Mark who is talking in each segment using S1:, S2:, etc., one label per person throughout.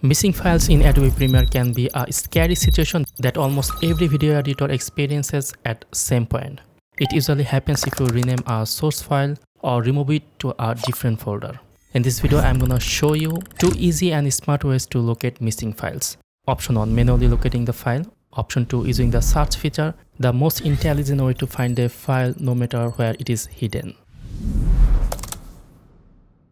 S1: Missing files in Adobe Premiere can be a scary situation that almost every video editor experiences at same point. It usually happens if you rename a source file or remove it to a different folder. In this video, I'm gonna show you 2 easy and smart ways to locate missing files. Option 1, manually locating the file. Option 2, using the search feature, the most intelligent way to find a file no matter where it is hidden.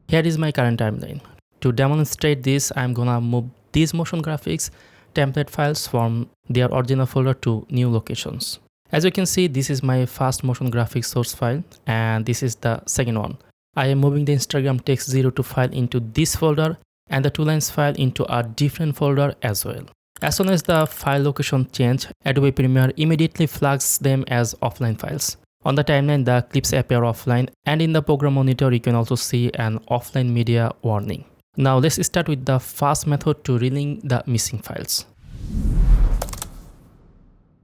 S1: Here is my current timeline. To demonstrate this, I'm gonna move these motion graphics template files from their original folder to new locations. As you can see, this is my first motion graphics source file and this is the second one. I am moving the Instagram text 02 file into this folder and the 2 lines file into a different folder as well. As soon as the file location change, Adobe Premiere immediately flags them as offline files. On the timeline, the clips appear offline, and in the program monitor, you can also see an offline media warning. Now let's start with the first method to relink the missing files.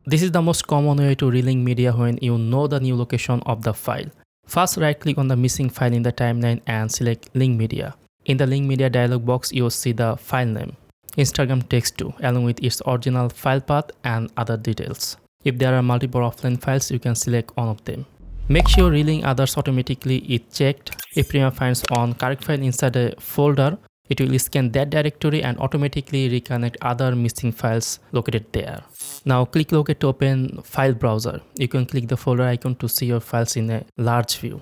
S1: This is the most common way to relink media when you know the new location of the file. First, right-click on the missing file in the timeline and select Link Media. In the Link Media dialog box, you will see the file name, Instagram Text 2, along with its original file path and other details. If there are multiple offline files, you can select one of them. Make sure Relink Others Automatically is checked. If Premiere finds one correct file inside a folder, it will scan that directory and automatically reconnect other missing files located there. Now click Locate to open File Browser. You can click the folder icon to see your files in a large view.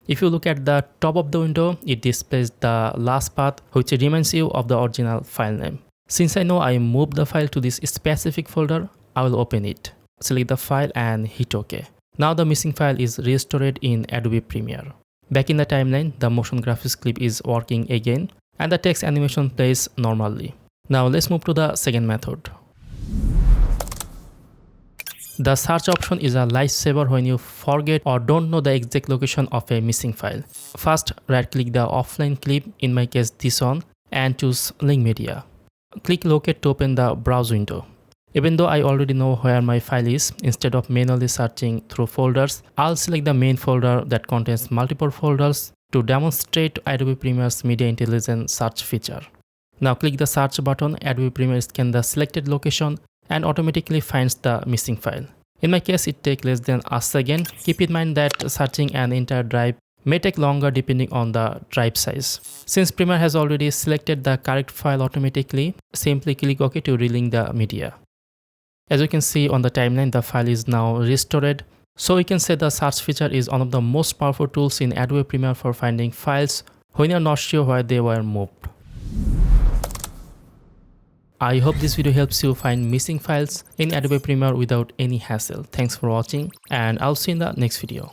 S1: If you look at the top of the window, it displays the last path, which reminds you of the original file name. Since I know I moved the file to this specific folder, I will open it. Select the file and hit OK. Now the missing file is restored in Adobe Premiere. Back in the timeline, the motion graphics clip is working again and the text animation plays normally. Now let's move to the second method. The search option is a lifesaver when you forget or don't know the exact location of a missing file. First, right-click the offline clip, in my case this one, and choose Link Media. Click Locate to open the browse window. Even though I already know where my file is, instead of manually searching through folders, I'll select the main folder that contains multiple folders to demonstrate Adobe Premiere's Media Intelligence search feature. Now click the search button. Adobe Premiere scans the selected location and automatically finds the missing file. In my case, it takes less than a second. Keep in mind that searching an entire drive may take longer depending on the drive size. Since Premiere has already selected the correct file automatically, simply click OK to relink the media. As you can see on the timeline, the file is now restored. So we can say the search feature is one of the most powerful tools in Adobe Premiere for finding files when you're not sure where they were moved. I hope this video helps you find missing files in Adobe Premiere without any hassle. Thanks for watching and I'll see you in the next video.